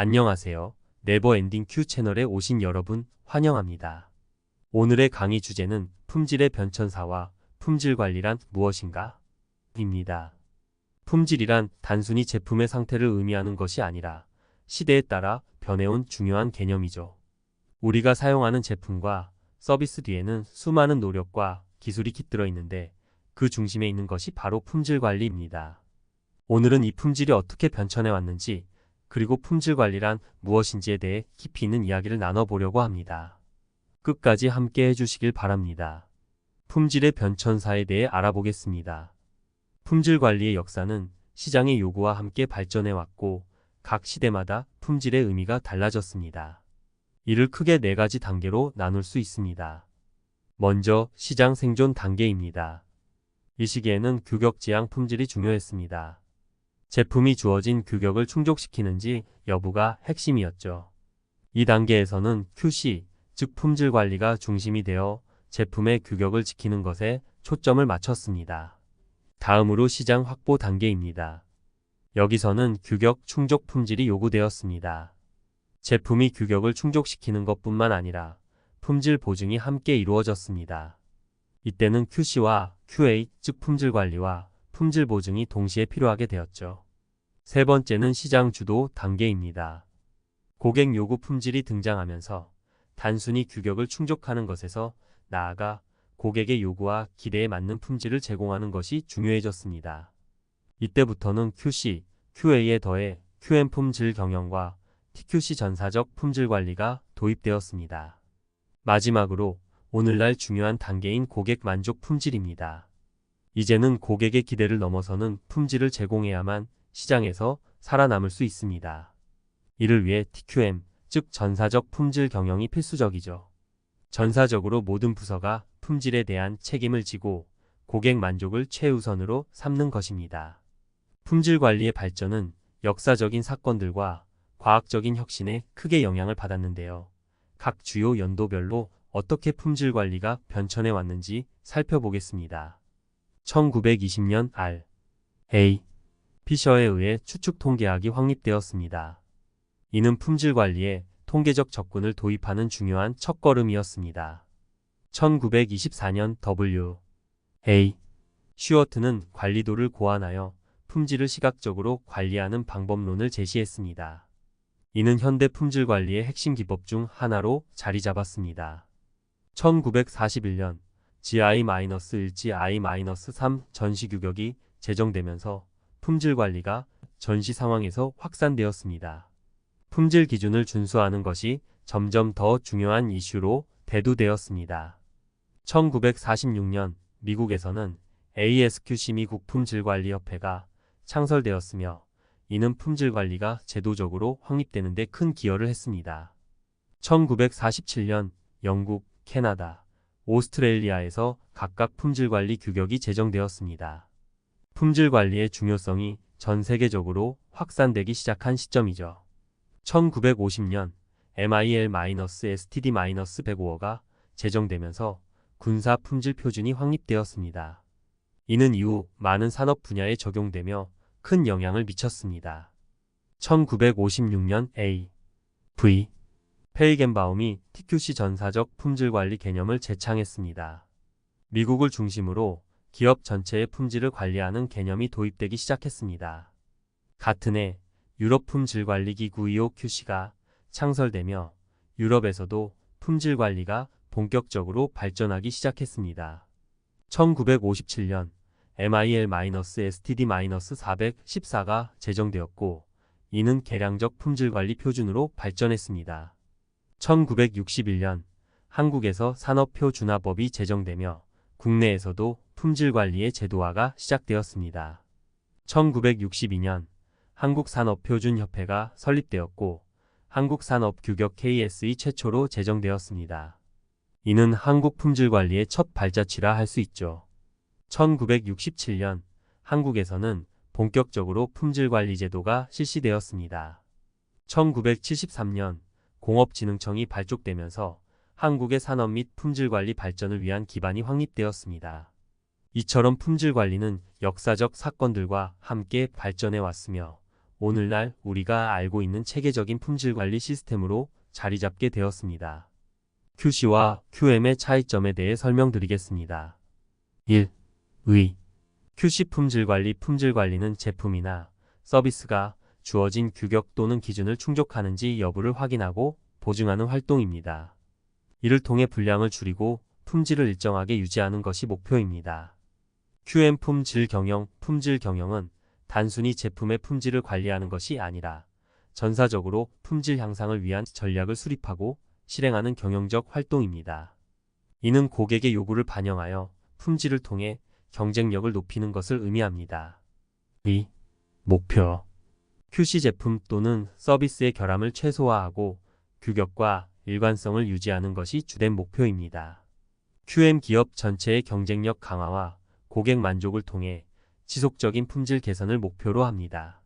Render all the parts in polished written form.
안녕하세요. 네버엔딩 큐 채널에 오신 여러분 환영합니다. 오늘의 강의 주제는 품질의 변천사와 품질 관리란 무엇인가? 입니다. 품질이란 단순히 제품의 상태를 의미하는 것이 아니라 시대에 따라 변해온 중요한 개념이죠. 우리가 사용하는 제품과 서비스 뒤에는 수많은 노력과 기술이 깃들어 있는데 그 중심에 있는 것이 바로 품질 관리입니다. 오늘은 이 품질이 어떻게 변천해 왔는지 그리고 품질 관리란 무엇인지에 대해 깊이 있는 이야기를 나눠보려고 합니다. 끝까지 함께 해주시길 바랍니다. 품질의 변천사에 대해 알아보겠습니다. 품질 관리의 역사는 시장의 요구와 함께 발전해 왔고 각 시대마다 품질의 의미가 달라졌습니다. 이를 크게 4가지 단계로 나눌 수 있습니다. 먼저 시장 생존 단계입니다. 이 시기에는 규격 지향 품질이 중요했습니다. 제품이 주어진 규격을 충족시키는지 여부가 핵심이었죠. 이 단계에서는 QC, 즉 품질 관리가 중심이 되어 제품의 규격을 지키는 것에 초점을 맞췄습니다. 다음으로 시장 확보 단계입니다. 여기서는 규격 충족 품질이 요구되었습니다. 제품이 규격을 충족시키는 것뿐만 아니라 품질 보증이 함께 이루어졌습니다. 이때는 QC와 QA, 즉 품질 관리와 품질 보증이 동시에 필요하게 되었죠. 세 번째는 시장 주도 단계입니다. 고객 요구 품질이 등장하면서 단순히 규격을 충족하는 것에서 나아가 고객의 요구와 기대에 맞는 품질을 제공하는 것이 중요해졌습니다. 이때부터는 QC, QA에 더해 QM 품질 경영과 TQC 전사적 품질 관리가 도입되었습니다. 마지막으로 오늘날 중요한 단계인 고객 만족 품질입니다. 이제는 고객의 기대를 넘어서는 품질을 제공해야만 시장에서 살아남을 수 있습니다. 이를 위해 TQM, 즉 전사적 품질 경영이 필수적이죠. 전사적으로 모든 부서가 품질에 대한 책임을 지고 고객 만족을 최우선으로 삼는 것입니다. 품질 관리의 발전은 역사적인 사건들과 과학적인 혁신에 크게 영향을 받았는데요. 각 주요 연도별로 어떻게 품질 관리가 변천해 왔는지 살펴보겠습니다. 1920년 R.A. 피셔에 의해 추측 통계학이 확립되었습니다. 이는 품질 관리에 통계적 접근을 도입하는 중요한 첫걸음이었습니다. 1924년 W.A. 슈어트는 관리도를 고안하여 품질을 시각적으로 관리하는 방법론을 제시했습니다. 이는 현대 품질 관리의 핵심 기법 중 하나로 자리 잡았습니다. 1941년 GI-1, GI-3 전시 규격이 제정되면서 품질 관리가 전시 상황에서 확산되었습니다. 품질 기준을 준수하는 것이 점점 더 중요한 이슈로 대두되었습니다. 1946년 미국에서는 ASQC 미국 품질관리협회가 창설되었으며 이는 품질 관리가 제도적으로 확립되는 데 큰 기여를 했습니다. 1947년 영국, 캐나다, 오스트레일리아에서 각각 품질관리 규격이 제정되었습니다. 품질관리의 중요성이 전 세계적으로 확산되기 시작한 시점이죠. 1950년 MIL-STD-105가 제정되면서 군사 품질 표준이 확립되었습니다. 이는 이후 많은 산업 분야에 적용되며 큰 영향을 미쳤습니다. 1956년 A.V. 페이겐바움이 TQC 전사적 품질관리 개념을 제창했습니다. 미국을 중심으로 기업 전체의 품질을 관리하는 개념이 도입되기 시작했습니다. 같은 해 유럽 품질관리기구 EOQC가 창설되며 유럽에서도 품질관리가 본격적으로 발전하기 시작했습니다. 1957년 MIL-STD-414가 제정되었고 이는 개량적 품질관리 표준으로 발전했습니다. 1961년 한국에서 산업표준화법이 제정되며 국내에서도 품질관리의 제도화가 시작되었습니다. 1962년 한국산업표준협회가 설립되었고 한국산업규격 KSE 최초로 제정되었습니다. 이는 한국 품질관리의 첫 발자취라 할 수 있죠. 1967년 한국에서는 본격적으로 품질관리 제도가 실시되었습니다. 1973년 공업진흥청이 발족되면서 한국의 산업 및 품질관리 발전을 위한 기반이 확립되었습니다. 이처럼 품질관리는 역사적 사건들과 함께 발전해 왔으며 오늘날 우리가 알고 있는 체계적인 품질 관리 시스템으로 자리 잡게 되었습니다. QC와 QM의 차이점에 대해 설명드리겠습니다. 1. 의. QC 품질 관리는 제품이나 서비스가 주어진 규격 또는 기준을 충족하는지 여부를 확인하고 보증하는 활동입니다. 이를 통해 불량을 줄이고 품질을 일정하게 유지하는 것이 목표입니다. QM 품질 경영은 단순히 제품의 품질을 관리하는 것이 아니라 전사적으로 품질 향상을 위한 전략을 수립하고 실행하는 경영적 활동입니다. 이는 고객의 요구를 반영하여 품질을 통해 경쟁력을 높이는 것을 의미합니다. 2. 목표. QC 제품 또는 서비스의 결함을 최소화하고 규격과 일관성을 유지하는 것이 주된 목표입니다. QM 기업 전체의 경쟁력 강화와 고객 만족을 통해 지속적인 품질 개선을 목표로 합니다.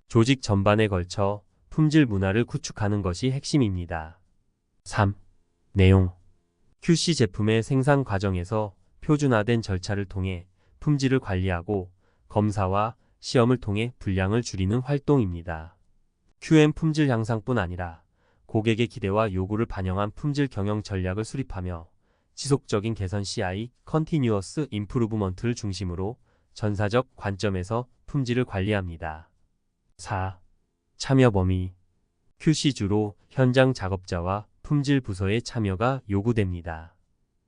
조직 전반에 걸쳐 품질 문화를 구축하는 것이 핵심입니다. 3. 내용. QC 제품의 생산 과정에서 표준화된 절차를 통해 품질을 관리하고 검사와 시험을 통해 불량을 줄이는 활동입니다. QM 품질 향상뿐 아니라 고객의 기대와 요구를 반영한 품질 경영 전략을 수립하며 지속적인 개선 (Continuous Improvement를 중심으로 전사적 관점에서 품질을 관리합니다. 4. 참여 범위. QC 주로 현장 작업자와 품질 부서의 참여가 요구됩니다.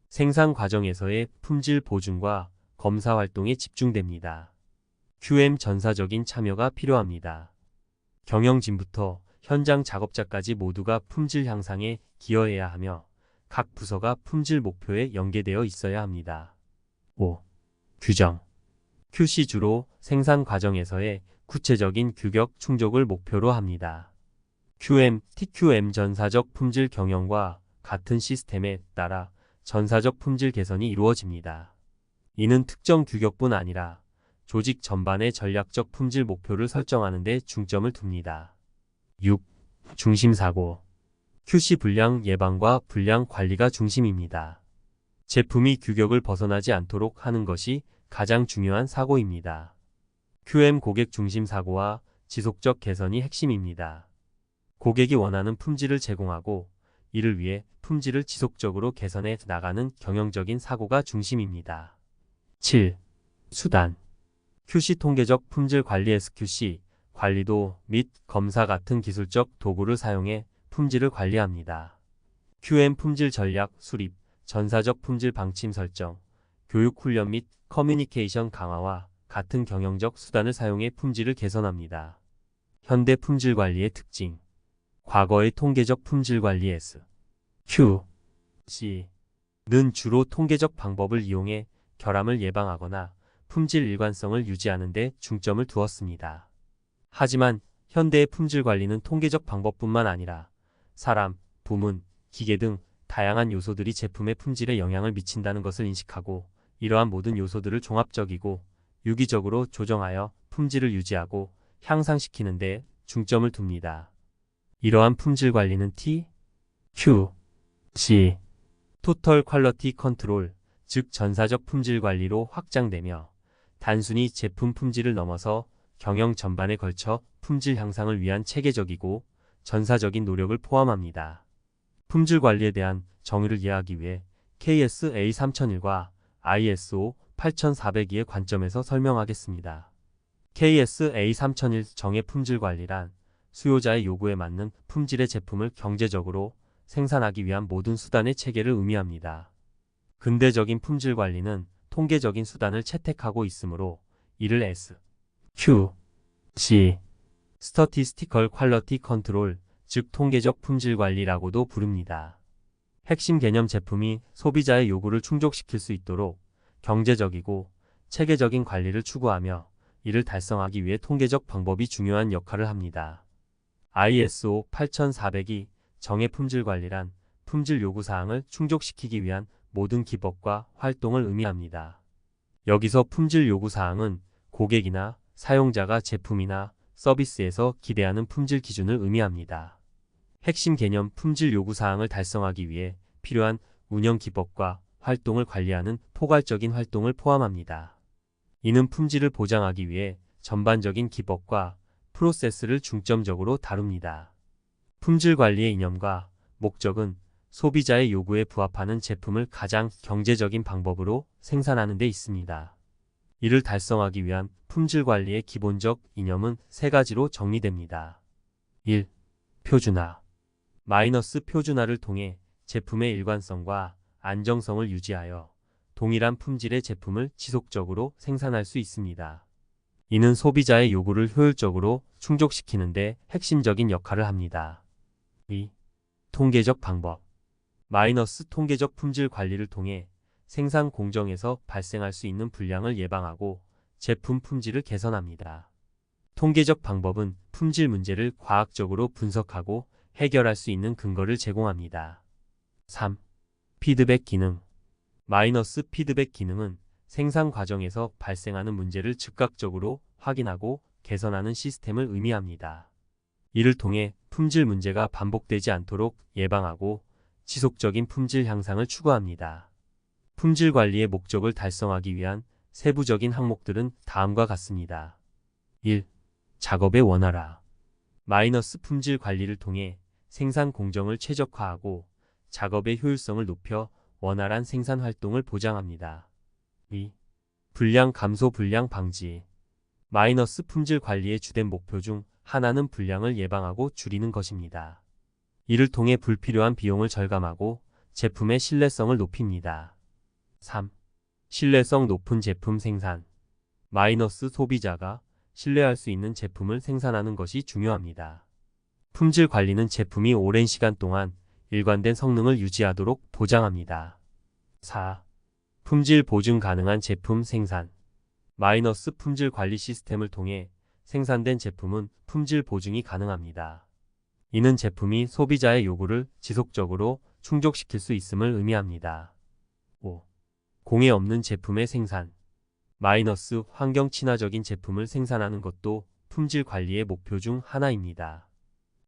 생산 과정에서의 품질 보증과 검사 활동에 집중됩니다. QM 전사적인 참여가 필요합니다. 경영진부터 현장 작업자까지 모두가 품질 향상에 기여해야 하며 각 부서가 품질 목표에 연계되어 있어야 합니다. 5. 규정. QC 주로 생산 과정에서의 구체적인 규격 충족을 목표로 합니다. QM, TQM 전사적 품질 경영과 같은 시스템에 따라 전사적 품질 개선이 이루어집니다. 이는 특정 규격뿐 아니라 조직 전반의 전략적 품질 목표를 설정하는 데 중점을 둡니다. 6. 중심사고. QC 불량 예방과 불량 관리가 중심입니다. 제품이 규격을 벗어나지 않도록 하는 것이 가장 중요한 사고입니다. QM 고객 중심 사고와 지속적 개선이 핵심입니다. 고객이 원하는 품질을 제공하고 이를 위해 품질을 지속적으로 개선해 나가는 경영적인 사고가 중심입니다. 7. 수단. QC 통계적 품질 관리 SQC, 관리도 및 검사 같은 기술적 도구를 사용해 품질을 관리합니다. QM 품질 전략 수립, 전사적 품질 방침 설정, 교육 훈련 및 커뮤니케이션 강화와 같은 경영적 수단을 사용해 품질을 개선합니다. 현대 품질 관리의 특징. 과거의 통계적 품질 관리 SQC는 주로 통계적 방법을 이용해 결함을 예방하거나 품질 일관성을 유지하는 데 중점을 두었습니다. 하지만 현대의 품질 관리는 통계적 방법뿐만 아니라 사람, 부문, 기계 등 다양한 요소들이 제품의 품질에 영향을 미친다는 것을 인식하고 이러한 모든 요소들을 종합적이고 유기적으로 조정하여 품질을 유지하고 향상시키는 데 중점을 둡니다. 이러한 품질 관리는 TQC, Total Quality Control, 즉 전사적 품질 관리로 확장되며 단순히 제품 품질을 넘어서 경영 전반에 걸쳐 품질 향상을 위한 체계적이고 전사적인 노력을 포함합니다. 품질 관리에 대한 정의를 이해하기 위해 KSA 3001과 ISO 8402의 관점에서 설명하겠습니다. KSA 3001 정의 품질 관리란 수요자의 요구에 맞는 품질의 제품을 경제적으로 생산하기 위한 모든 수단의 체계를 의미합니다. 근대적인 품질 관리는 통계적인 수단을 채택하고 있으므로 이를 SQC, Statistical Quality Control, 즉 통계적 품질 관리라고도 부릅니다. 핵심 개념 제품이 소비자의 요구를 충족시킬 수 있도록 경제적이고 체계적인 관리를 추구하며 이를 달성하기 위해 통계적 방법이 중요한 역할을 합니다. ISO 8402 정의 품질 관리란 품질 요구사항을 충족시키기 위한 모든 기법과 활동을 의미합니다. 여기서 품질 요구사항은 고객이나 사용자가 제품이나 서비스에서 기대하는 품질 기준을 의미합니다. 핵심 개념 품질 요구사항을 달성하기 위해 필요한 운영 기법과 활동을 관리하는 포괄적인 활동을 포함합니다. 이는 품질을 보장하기 위해 전반적인 기법과 프로세스를 중점적으로 다룹니다. 품질 관리의 이념과 목적은 소비자의 요구에 부합하는 제품을 가장 경제적인 방법으로 생산하는 데 있습니다. 이를 달성하기 위한 품질 관리의 기본적 이념은 세 가지로 정리됩니다. 1. 표준화. 표준화를 통해 제품의 일관성과 안정성을 유지하여 동일한 품질의 제품을 지속적으로 생산할 수 있습니다. 이는 소비자의 요구를 효율적으로 충족시키는 데 핵심적인 역할을 합니다. 2. 통계적 방법. 통계적 품질 관리를 통해 생산 공정에서 발생할 수 있는 불량을 예방하고 제품 품질을 개선합니다. 통계적 방법은 품질 문제를 과학적으로 분석하고 해결할 수 있는 근거를 제공합니다. 3. 피드백 기능. 피드백 기능은 생산 과정에서 발생하는 문제를 즉각적으로 확인하고 개선하는 시스템을 의미합니다. 이를 통해 품질 문제가 반복되지 않도록 예방하고 지속적인 품질 향상을 추구합니다. 품질 관리의 목적을 달성하기 위한 세부적인 항목들은 다음과 같습니다. 1. 작업의 원활화. 품질 관리를 통해 생산 공정을 최적화하고 작업의 효율성을 높여 원활한 생산 활동을 보장합니다. 2. 불량 감소 불량 방지. 품질 관리의 주된 목표 중 하나는 불량을 예방하고 줄이는 것입니다. 이를 통해 불필요한 비용을 절감하고 제품의 신뢰성을 높입니다. 3. 신뢰성 높은 제품 생산. 소비자가 신뢰할 수 있는 제품을 생산하는 것이 중요합니다. 품질 관리는 제품이 오랜 시간 동안 일관된 성능을 유지하도록 보장합니다. 4. 품질 보증 가능한 제품 생산. 품질 관리 시스템을 통해 생산된 제품은 품질 보증이 가능합니다. 이는 제품이 소비자의 요구를 지속적으로 충족시킬 수 있음을 의미합니다. 5. 공해 없는 제품의 생산. 환경 친화적인 제품을 생산하는 것도 품질 관리의 목표 중 하나입니다.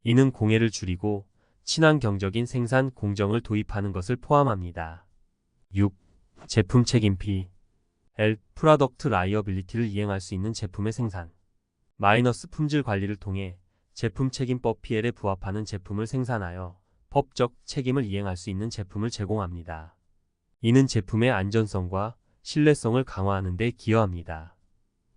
이는 공해를 줄이고 친환경적인 생산 공정을 도입하는 것을 포함합니다. 6. 제품 책임피. 프로덕트 라이어빌리티를 이행할 수 있는 제품의 생산. 품질 관리를 통해 제품 책임법 PL에 부합하는 제품을 생산하여 법적 책임을 이행할 수 있는 제품을 제공합니다. 이는 제품의 안전성과 신뢰성을 강화하는 데 기여합니다.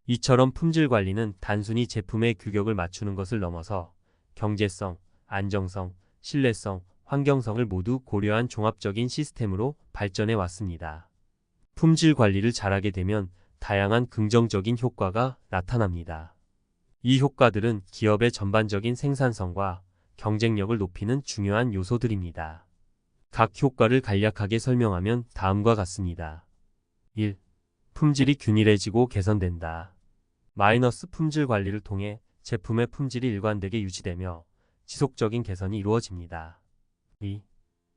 이처럼 품질 관리는 단순히 제품의 규격을 맞추는 것을 넘어서 경제성, 안정성, 신뢰성, 환경성을 모두 고려한 종합적인 시스템으로 발전해 왔습니다. 품질 관리를 잘하게 되면 다양한 긍정적인 효과가 나타납니다. 이 효과들은 기업의 전반적인 생산성과 경쟁력을 높이는 중요한 요소들입니다. 각 효과를 간략하게 설명하면 다음과 같습니다. 1. 품질이 균일해지고 개선된다. 품질 관리를 통해 제품의 품질이 일관되게 유지되며 지속적인 개선이 이루어집니다. 2.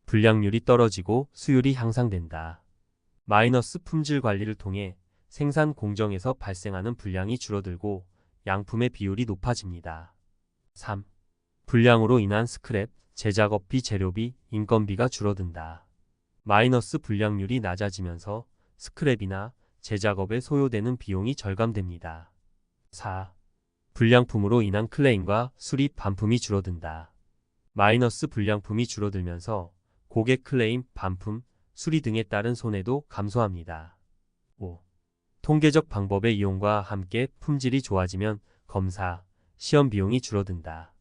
불량률이 떨어지고 수율이 향상된다. 품질 관리를 통해 생산 공정에서 발생하는 불량이 줄어들고 양품의 비율이 높아집니다. 3. 불량으로 인한 스크랩, 재작업비, 재료비, 인건비가 줄어든다. 불량률이 낮아지면서 스크랩이나 재작업에 소요되는 비용이 절감됩니다. 4. 불량품으로 인한 클레임과 수리 반품이 줄어든다. 불량품이 줄어들면서 고객 클레임, 반품, 수리 등에 따른 손해도 감소합니다. 5. 통계적 방법의 이용과 함께 품질이 좋아지면 검사, 시험 비용이 줄어든다.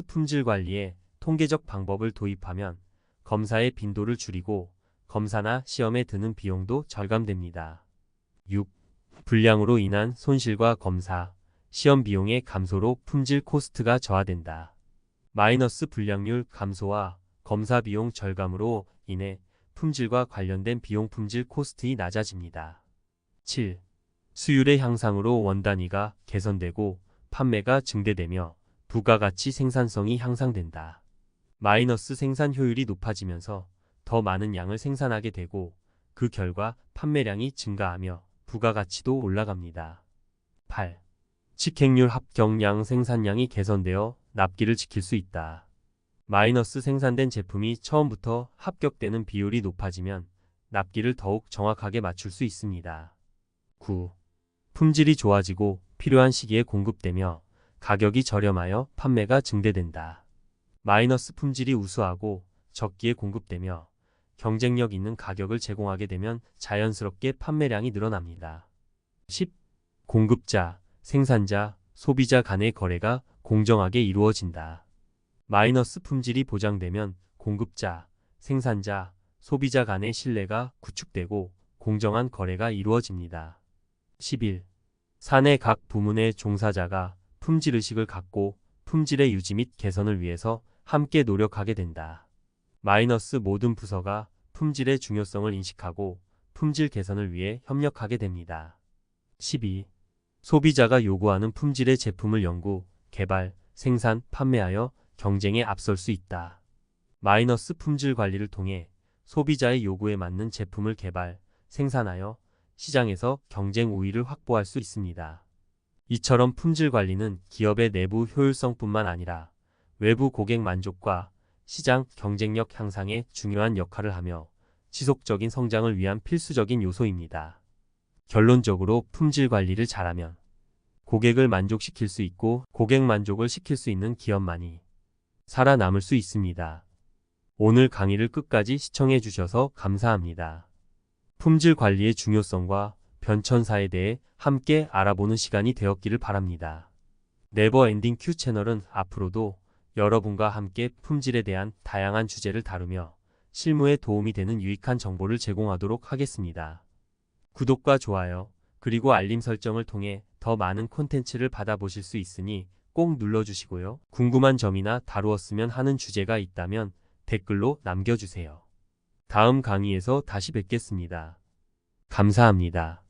품질 관리에 통계적 방법을 도입하면 검사의 빈도를 줄이고 검사나 시험에 드는 비용도 절감됩니다. 6. 불량으로 인한 손실과 검사, 시험 비용의 감소로 품질 코스트가 저하된다. 불량률 감소와 검사 비용 절감으로 인해 품질과 관련된 비용 품질 코스트가 낮아집니다. 7. 수율의 향상으로 원단위가 개선되고 판매가 증대되며 부가가치 생산성이 향상된다. 생산 효율이 높아지면서 더 많은 양을 생산하게 되고 그 결과 판매량이 증가하며 부가가치도 올라갑니다. 8. 직행률 합격량 생산량이 개선되어 납기를 지킬 수 있다. 생산된 제품이 처음부터 합격되는 비율이 높아지면 납기를 더욱 정확하게 맞출 수 있습니다. 9. 품질이 좋아지고 필요한 시기에 공급되며 가격이 저렴하여 판매가 증대된다. 마이너스 품질이 우수하고 적기에 공급되며 경쟁력 있는 가격을 제공하게 되면 자연스럽게 판매량이 늘어납니다. 10. 공급자, 생산자, 소비자 간의 거래가 공정하게 이루어진다. 마이너스 품질이 보장되면 공급자, 생산자, 소비자 간의 신뢰가 구축되고 공정한 거래가 이루어집니다. 11. 사내 각 부문의 종사자가 품질의식을 갖고 품질의 유지 및 개선을 위해서 함께 노력하게 된다. 마이너스 모든 부서가 품질의 중요성을 인식하고 품질 개선을 위해 협력하게 됩니다. 12. 소비자가 요구하는 품질의 제품을 연구, 개발, 생산, 판매하여 경쟁에 앞설 수 있다. 마이너스 품질 관리를 통해 소비자의 요구에 맞는 제품을 개발, 생산하여 시장에서 경쟁 우위를 확보할 수 있습니다. 이처럼 품질 관리는 기업의 내부 효율성뿐만 아니라 외부 고객 만족과 시장 경쟁력 향상에 중요한 역할을 하며 지속적인 성장을 위한 필수적인 요소입니다. 결론적으로 품질 관리를 잘하면 고객을 만족시킬 수 있고 고객 만족을 시킬 수 있는 기업만이 살아남을 수 있습니다. 오늘 강의를 끝까지 시청해 주셔서 감사합니다. 품질 관리의 중요성과 변천사에 대해 함께 알아보는 시간이 되었기를 바랍니다. 네버엔딩 Q 채널은 앞으로도 여러분과 함께 품질에 대한 다양한 주제를 다루며 실무에 도움이 되는 유익한 정보를 제공하도록 하겠습니다. 구독과 좋아요, 그리고 알림 설정을 통해 더 많은 콘텐츠를 받아보실 수 있으니 꼭 눌러주시고요. 궁금한 점이나 다루었으면 하는 주제가 있다면 댓글로 남겨주세요. 다음 강의에서 다시 뵙겠습니다. 감사합니다.